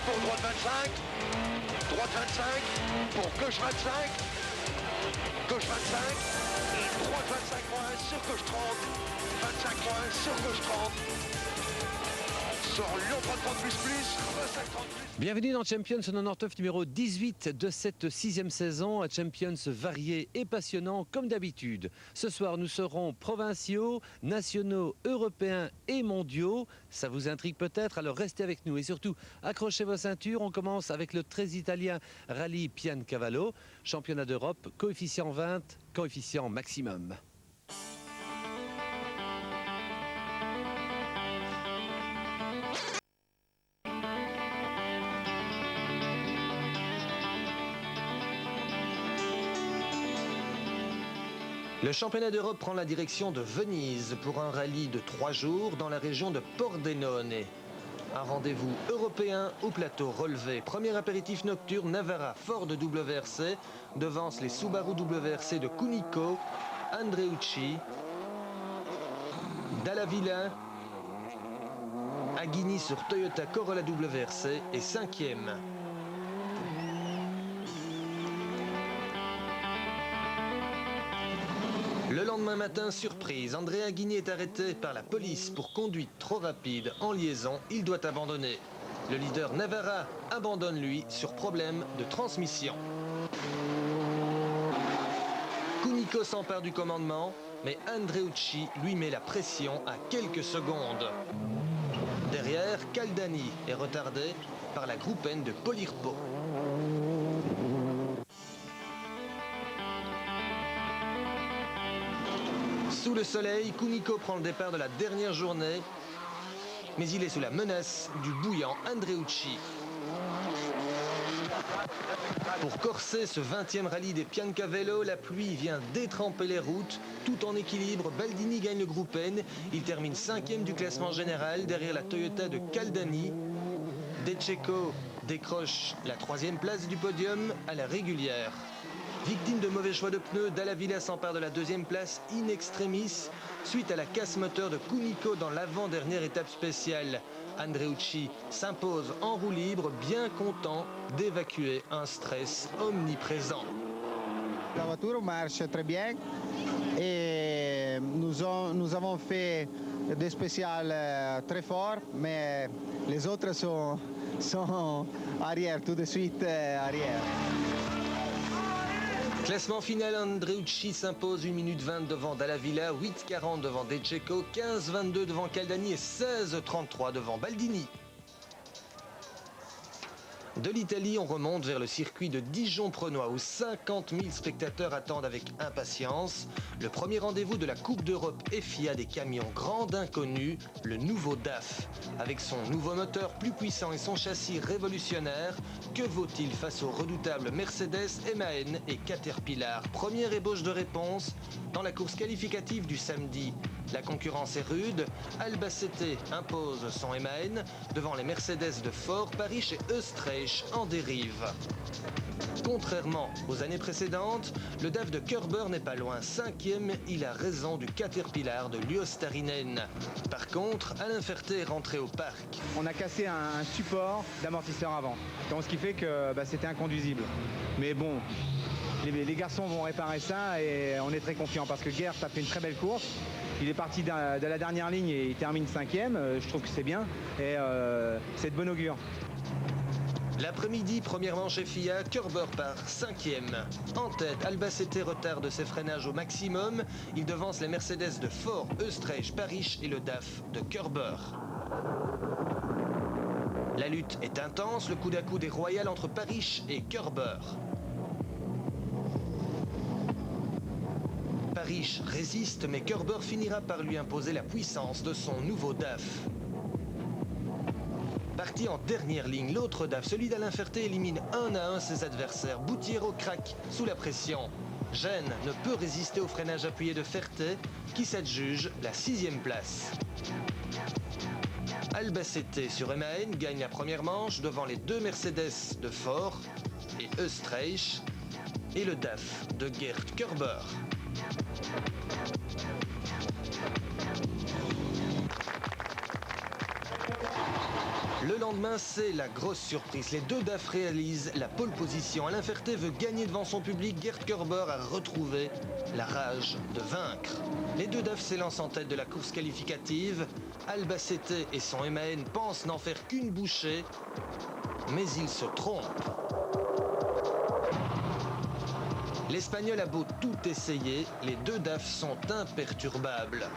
pour droite 25. Droite 25 pour gauche 25. Gauche 25. Et droite 25 sur gauche 30. 25 sur gauche 30. Sur Lyon 30 plus, 35 30 plus. Bienvenue dans Champions 99 numéro 18 de cette 6e saison. Champions varié et passionnant comme d'habitude. Ce soir, nous serons provinciaux, nationaux, européens et mondiaux. Ça vous intrigue peut-être, alors restez avec nous. Et surtout, accrochez vos ceintures. On commence avec le très italien Rallye Piancavallo. Championnat d'Europe, coefficient 20, coefficient maximum. Le championnat d'Europe prend la direction de Venise pour un rallye de 3 jours dans la région de Pordenone. Un rendez-vous européen au plateau relevé. Premier apéritif nocturne, Navara Ford WRC devance les Subaru WRC de Cunico, Andreucci, Dalla Villa, Aghini sur Toyota Corolla WRC est 5e. Le lendemain matin, surprise, Andrea Aghini est arrêté par la police pour conduite trop rapide en liaison. Il doit abandonner. Le leader Navara abandonne lui sur problème de transmission. Cunico s'empare du commandement, mais Andreucci lui met la pression à quelques secondes. Derrière, Caldani est retardé par la Groupen de Polirpo. Sous le soleil, Cunico prend le départ de la dernière journée, mais il est sous la menace du bouillant Andreucci. Pour corser ce 20e rallye des Piancavallo, la pluie vient détremper les routes. Tout en équilibre, Baldini gagne le groupe N. Il termine 5e du classement général derrière la Toyota de Caldani. De Cecco décroche la 3e place du podium à la régulière. Victime de mauvais choix de pneus, Dalla Villa s'empare de la 2e place in extremis suite à la casse moteur de Cunico dans l'avant-dernière étape spéciale. Andreucci s'impose en roue libre, bien content d'évacuer un stress omniprésent. La voiture marche très bien et nous avons fait des spéciales très forts, mais les autres sont arrière, tout de suite arrière. Classement final, Andreucci s'impose 1 minute 20 devant Dalla Villa, 8,40 devant De Cecco, 15,22 devant Caldani et 16,33 devant Baldini. De l'Italie, on remonte vers le circuit de Dijon-Prenois où 50 000 spectateurs attendent avec impatience le premier rendez-vous de la Coupe d'Europe FIA des camions grand inconnu, le nouveau DAF. Avec son nouveau moteur plus puissant et son châssis révolutionnaire, que vaut-il face aux redoutables Mercedes, MAN et Caterpillar? Première ébauche de réponse dans la course qualificative du samedi. La concurrence est rude. Albacete impose son MAN devant les Mercedes de Ford, Paris et Österreich en dérive. Contrairement aux années précédentes, le DAF de Körber n'est pas loin. 5e, il a raison du Caterpillar de Lyostarinen. Par contre, Alain Ferté est rentré au parc. On a cassé un support d'amortisseur avant, donc ce qui fait que c'était inconduisible. Mais bon, les garçons vont réparer ça et on est très confiants parce que Gert a fait une très belle course. Il est parti de la dernière ligne et il termine 5e. Je trouve que c'est bien et c'est de bon augure. L'après-midi, première manche FIA, Körber part 5e. En tête, Albacete retarde ses freinages au maximum. Il devance les Mercedes de Ford, Österreich, Paris et le DAF de Körber. La lutte est intense, le coude à coude est royal entre Paris et Körber. Paris résiste, mais Körber finira par lui imposer la puissance de son nouveau DAF. Parti en dernière ligne, l'autre DAF, celui d'Alain Ferté, élimine 1 à 1 ses adversaires. Boutiero craque sous la pression. Gênes ne peut résister au freinage appuyé de Ferté, qui s'adjuge la 6e place. Albacete sur MAN gagne la première manche devant les 2 Mercedes de Ford et Österreich et le DAF de Gert Körber. Le lendemain, c'est la grosse surprise. Les deux DAF réalisent la pole position. Alain Ferté veut gagner devant son public. Gerd Körber a retrouvé la rage de vaincre. Les deux DAF s'élancent en tête de la course qualificative. Albacete et son MAN pensent n'en faire qu'une bouchée, mais ils se trompent. L'Espagnol a beau tout essayer, les deux DAF sont imperturbables.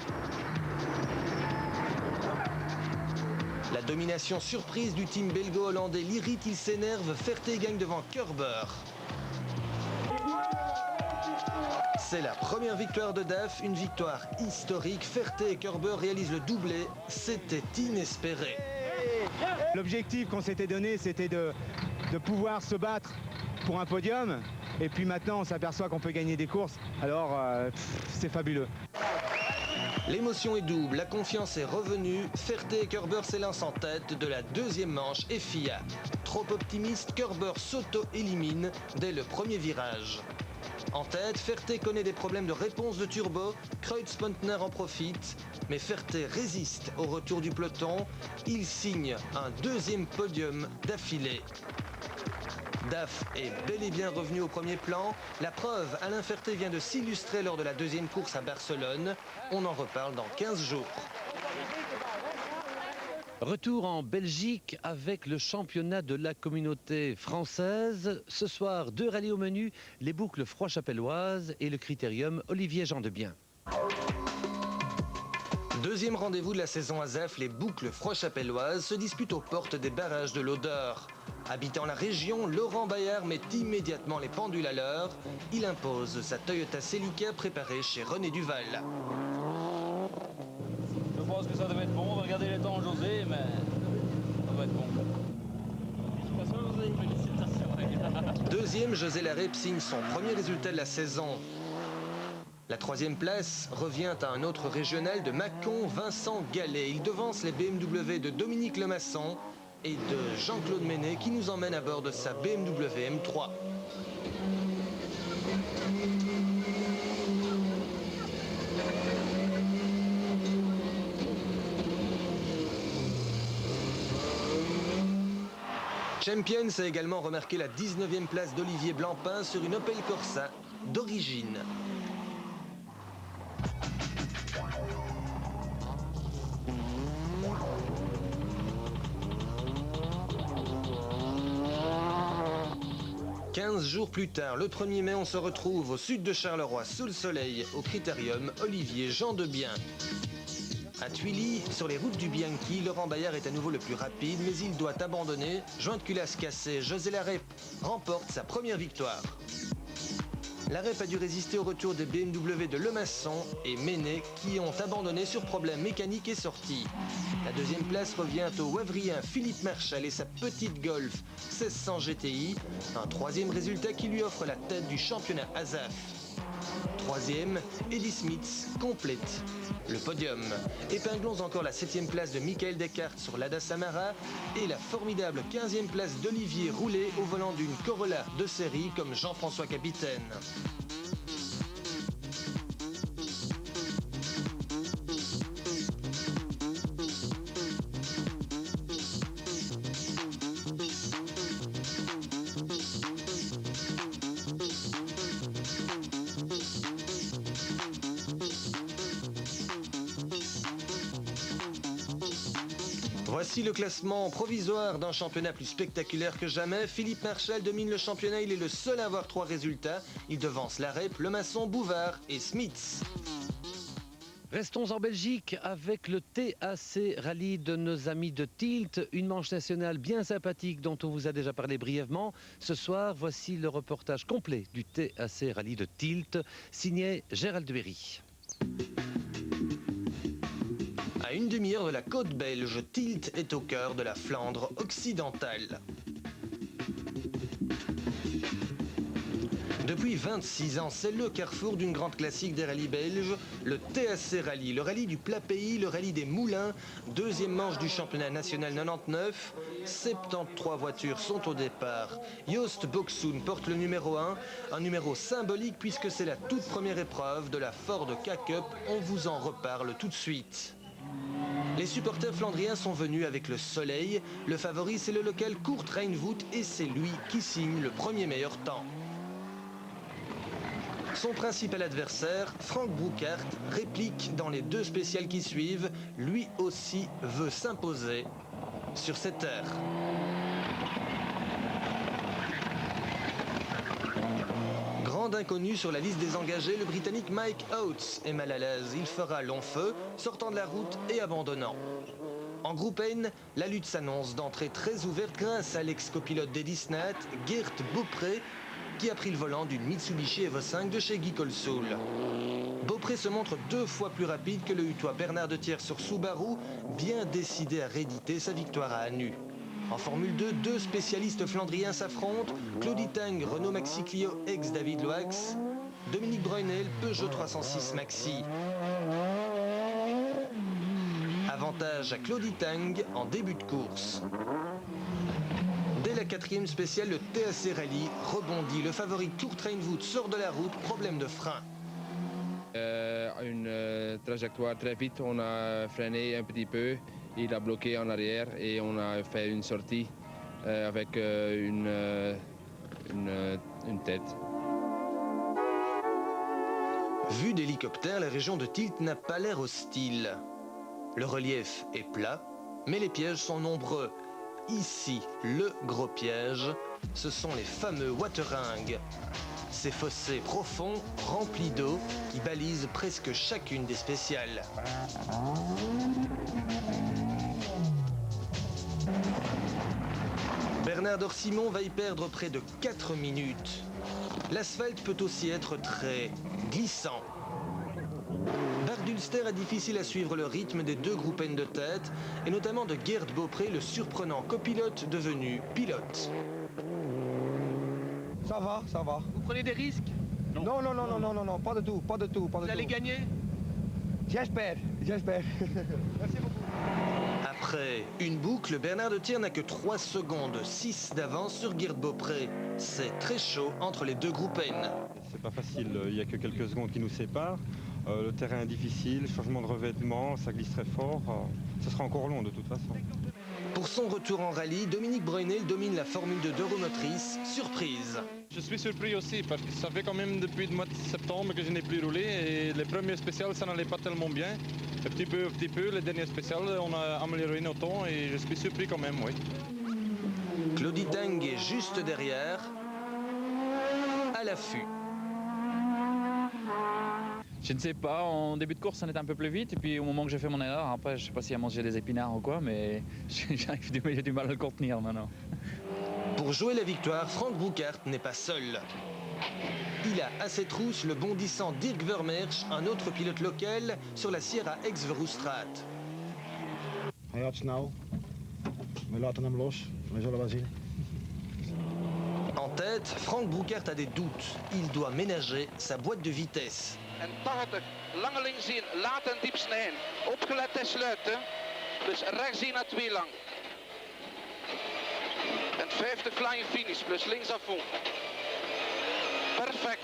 La domination surprise du team belgo-hollandais l'irrite, il s'énerve, Ferté gagne devant Körber. C'est la première victoire de DAF, une victoire historique. Ferté et Körber réalisent le doublé, c'était inespéré. L'objectif qu'on s'était donné, c'était de pouvoir se battre pour un podium. Et puis maintenant, on s'aperçoit qu'on peut gagner des courses. Alors, c'est fabuleux. L'émotion est double, la confiance est revenue. Ferté et Körber s'élancent en tête de la deuxième manche et FIA. Trop optimiste, Körber s'auto-élimine dès le premier virage. En tête, Ferté connaît des problèmes de réponse de turbo. Kreutzpontner en profite, mais Ferté résiste au retour du peloton. Il signe un deuxième podium d'affilée. DAF est bel et bien revenu au premier plan. La preuve, Alain Ferté vient de s'illustrer lors de la deuxième course à Barcelone. On en reparle dans 15 jours. Retour en Belgique avec le championnat de la communauté française. Ce soir, 2 rallyes au menu, les boucles froid-chapelloises et le critérium Olivier Gendebien. Deuxième rendez-vous de la saison à ZEF, les boucles froid-chapelloises se disputent aux portes des barrages de l'Odeur. Habitant la région, Laurent Bayard met immédiatement les pendules à l'heure. Il impose sa Toyota Celica préparée chez René Duval. Je pense que ça devait être bon. On va regarder les temps, José, mais ça va être bon. Deuxième, José Larrey signe son premier résultat de la saison. La troisième place revient à un autre régional de Mâcon, Vincent Gallet. Il devance les BMW de Dominique Lemasson et de Jean-Claude Ménet qui nous emmène à bord de sa BMW M3. Champions a également remarqué la 19e place d'Olivier Blancpain sur une Opel Corsa d'origine. « 15 jours plus tard, le 1er mai, on se retrouve au sud de Charleroi, sous le soleil, au critérium Olivier Gendebien. À Thuilly, sur les routes du Bianchi, Laurent Bayard est à nouveau le plus rapide, mais il doit abandonner. Joint de culasse cassée, José Larrey remporte sa première victoire. Larrey a dû résister au retour des BMW de Lemasson et Ménet qui ont abandonné sur problème mécanique et sortie. La deuxième place revient au Wavriens Philippe Marchal et sa petite Golf 1600 GTI. Un troisième résultat qui lui offre la tête du championnat ASAF. Troisième, Eddie Smith complète le podium. Épinglons encore la 7e place de Michael Descartes sur l'Ada Samara et la formidable 15e place d'Olivier Roulet au volant d'une Corolla de série comme Jean-François Capitaine. Voici le classement provisoire d'un championnat plus spectaculaire que jamais. Philippe Marchal domine le championnat, il est le seul à avoir 3 résultats. Il devance Larrey, Lemasson, Bouvard et Smith. Restons en Belgique avec le TAC Rallye de nos amis de Tielt, une manche nationale bien sympathique dont on vous a déjà parlé brièvement. Ce soir, voici le reportage complet du TAC Rallye de Tielt, signé Gérald Duhéry. À une demi-heure de la côte belge, Tielt est au cœur de la Flandre occidentale. Depuis 26 ans, c'est le carrefour d'une grande classique des rallyes belges, le TAC Rallye, le rallye du plat pays, le rallye des moulins, deuxième manche du championnat national 99. 73 voitures sont au départ. Joost Boxoen porte le numéro 1, un numéro symbolique puisque c'est la toute première épreuve de la Ford K-Cup. On vous en reparle tout de suite. Les supporters flandriens sont venus avec le soleil. Le favori, c'est le local Kurt Reinvoet et c'est lui qui signe le premier meilleur temps. Son principal adversaire, Frank Brouckaert, réplique dans les deux spéciales qui suivent. Lui aussi veut s'imposer sur cette terre. Grand inconnu sur la liste des engagés, le Britannique Mike Oates est mal à l'aise. Il fera long feu, sortant de la route et abandonnant. En groupe N, la lutte s'annonce d'entrée très ouverte grâce à l'ex-copilote d'Eddie Snat, Geert Beaupré, qui a pris le volant d'une Mitsubishi Evo 5 de chez Guy Colsoul. Beaupré se montre 2 fois plus rapide que le Hutois Bernard de Thiers sur Subaru, bien décidé à rééditer sa victoire à Anu. En Formule 2, 2 spécialistes flandriens s'affrontent, Claudie Tang, Renault Maxi Clio ex-David Loax, Dominique Breunel, Peugeot 306 Maxi. Avantage à Claudie Tang en début de course. Dès la 4e spéciale, le TAC Rally rebondit. Le favori Kurt Reinvoet sort de la route, problème de frein. Une trajectoire très vite, on a freiné un petit peu, il a bloqué en arrière et on a fait une sortie avec une tête. Vue d'hélicoptère, la région de Tielt n'a pas l'air hostile. Le relief est plat, mais les pièges sont nombreux. Ici, le gros piège, ce sont les fameux waterings. Ces fossés profonds, remplis d'eau, qui balisent presque chacune des spéciales. Bernard Dorsimon va y perdre près de 4 minutes. L'asphalte peut aussi être très glissant. Bart Dulster a difficile à suivre le rythme des 2 groupes N de tête, et notamment de Geert Beaupré, le surprenant copilote devenu pilote. Ça va, ça va. Vous prenez des risques? Non, pas du tout, pas du tout. Vous allez gagner? J'espère. Merci beaucoup. Après une boucle, Bernard de Thiers n'a que 3 secondes 6 d'avance sur Geert Beaupré. C'est très chaud entre les 2 groupes N. C'est pas facile, il n'y a que quelques secondes qui nous séparent. Le terrain est difficile, changement de revêtement, ça glisse très fort. Ce sera encore long de toute façon. Pour son retour en rallye, Dominique Breunel domine la Formule 2 d'Euromotrice. Surprise. Je suis surpris aussi parce que ça fait quand même depuis le mois de septembre que je n'ai plus roulé et les premiers spéciales ça n'allait pas tellement bien. Un petit peu, les derniers spéciales on a amélioré nos temps et je suis surpris quand même, oui. Claudie Tang est juste derrière, à l'affût. Je ne sais pas, en début de course, on était un peu plus vite. Et puis au moment que j'ai fait mon erreur, après, je ne sais pas s'il a mangé des épinards ou quoi, mais j'ai du mal à le contenir maintenant. Pour jouer la victoire, Frank Brouckaert n'est pas seul. Il a à ses trousses le bondissant Dirk Vermeersch, un autre pilote local, sur la Sierra Ex-Verhoestraat. Hij had snel. We laten hem los. We zullen wel zien. En tête, Frank Brouckaert a des doutes. Il doit ménager sa boîte de vitesse. En 80, lange links zien, laat en diep snijden. Opgelet en sluiten. Plus rechts zien naar 2 lang. En 50 flying finish, plus links à fond. Perfect.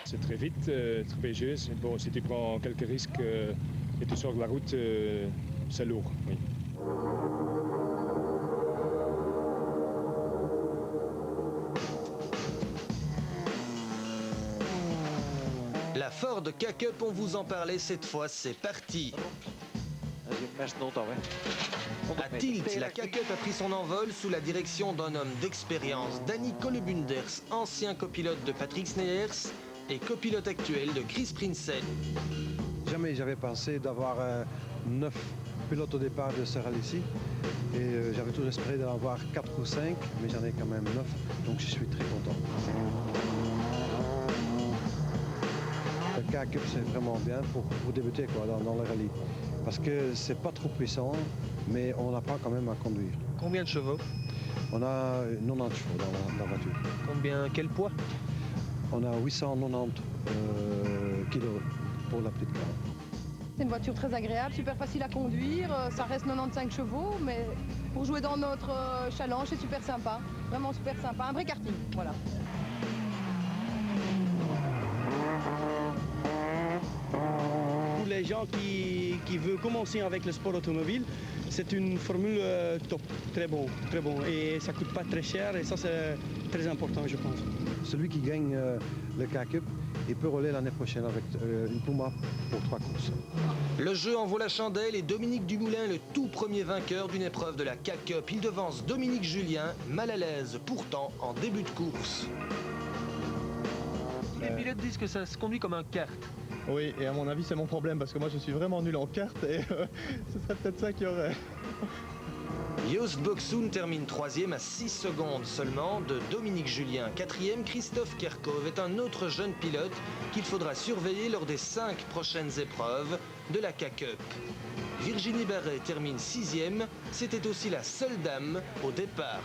C'est très vite, très piégeuse. Bon, si tu prends quelques risques et tu sors de la route, c'est lourd. Oui. La Ford K-Cup, on vous en parlait cette fois, c'est parti. À Tielt, la K-Cup a pris son envol sous la direction d'un homme d'expérience, Danny Kolebunders, ancien copilote de Patrick Sneyers et copilote actuel de Chris Prinsen. Jamais j'avais pensé d'avoir 9 pilotes au départ de ce rallye-ci. Et j'avais toujours espéré d'en avoir 4 ou 5, mais j'en ai quand même 9, donc je suis très content. Le K-Cup, c'est vraiment bien pour débuter dans le rallye. Parce que c'est pas trop puissant, mais on apprend quand même à conduire. Combien de chevaux? On a 90 chevaux dans la voiture. Quel poids? On a 890 kilos pour la petite car. C'est une voiture très agréable, super facile à conduire, ça reste 95 chevaux, mais pour jouer dans notre challenge, c'est super sympa, vraiment super sympa, un vrai karting, voilà. les gens qui veulent commencer avec le sport automobile, c'est une formule top, très bon. Et ça ne coûte pas très cher et ça c'est très important je pense. Celui qui gagne le K-Cup, il peut rouler l'année prochaine avec une Puma pour 3 courses. Le jeu en vaut la chandelle et Dominique Dumoulin, le tout premier vainqueur d'une épreuve de la K-Cup. Il devance Dominique Julien, mal à l'aise pourtant en début de course. Les pilotes disent que ça se conduit comme un kart. Oui, et à mon avis c'est mon problème parce que moi je suis vraiment nul en kart et ce serait peut-être ça qu'il y aurait. Joost Boxoen termine 3e à 6 secondes seulement de Dominique Julien. 4e, Christophe Kerkhoff est un autre jeune pilote qu'il faudra surveiller lors des 5 prochaines épreuves de la K-Cup. Virginie Barret termine 6e, c'était aussi la seule dame au départ.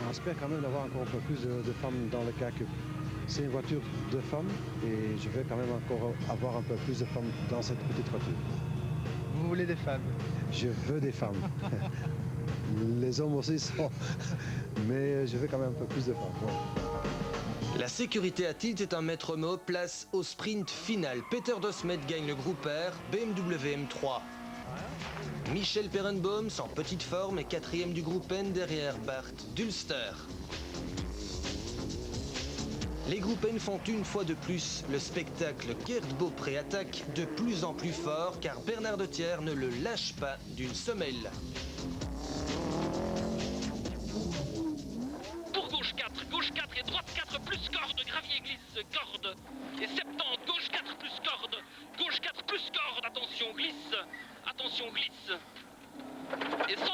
On espère quand même avoir encore un peu plus de femmes dans le K-Cup. C'est une voiture de femmes et je vais quand même encore avoir un peu plus de femmes dans cette petite voiture. Vous voulez des femmes? Je veux des femmes. Les hommes aussi sont... Mais je veux quand même un peu plus de femmes. Ouais. La sécurité à tilt est un maître mot, place au sprint final. Peter Dosmet gagne le groupe R, BMW M3. Michel Perenbaum, sans petite forme, est 4e du groupe N derrière Bart Dulster. Les groupes N font une fois de plus le spectacle. Gerd Beaupré attaque de plus en plus fort car Bernard de Thiers ne le lâche pas d'une semelle. Pour gauche 4 et droite 4 plus corde, gravier glisse, corde. Et 70, gauche 4 plus corde, gauche 4 plus corde, attention glisse, glisse. Et 150,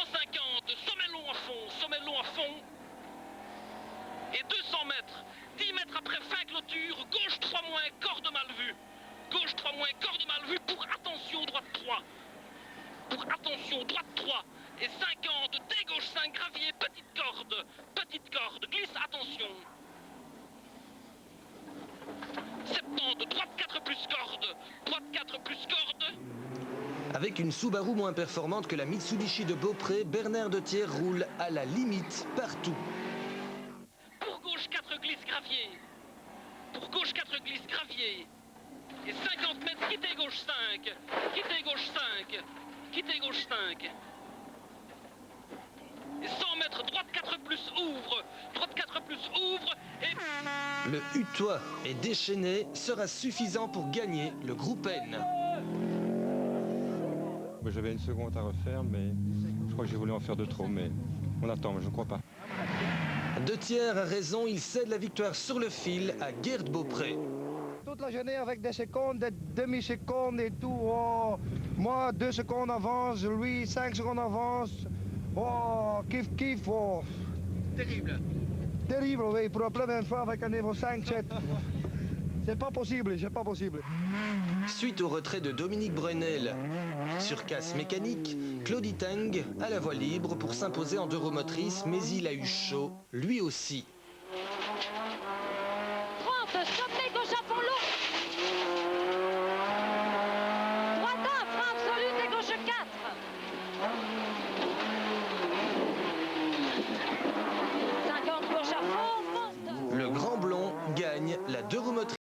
sommet long à fond. Et 200 mètres, 10 mètres après fin clôture, gauche 3 moins, corde mal vue. Gauche 3 moins, corde mal vue pour attention droite 3. Pour attention droite 3. Et 50, dégauche 5, gravier, petite corde, glisse, attention. 70, droite 4 plus corde. Avec une Subaru moins performante que la Mitsubishi de Beaupré, Bernard de Thiers roule à la limite partout. Pour gauche 4 glisse gravier. Pour gauche 4 glisse gravier. Et 50 mètres, quittez gauche 5. Quittez gauche 5. Quittez gauche 5. Et 100 mètres, droite 4 plus ouvre. Droite 4 plus ouvre. Et... Le Hutois est déchaîné, sera suffisant pour gagner le groupe N. J'avais une seconde à refaire, mais je crois que j'ai voulu en faire de trop, mais on attend, mais je ne crois pas. De Thiers a raison, il cède la victoire sur le fil à Gerd Beaupré. Toute la journée avec des secondes, des demi-secondes et tout. Oh, moi, 2 secondes avance, lui, 5 secondes avance. Oh, kiff. Oh. Terrible. Terrible, oui, pour la première fois avec un niveau 5-7. C'est pas possible. Suite au retrait de Dominique Brunel sur casse mécanique, Claudie Tang à la voie libre pour s'imposer en 2 roues motrices, mais il a eu chaud, lui aussi. 30,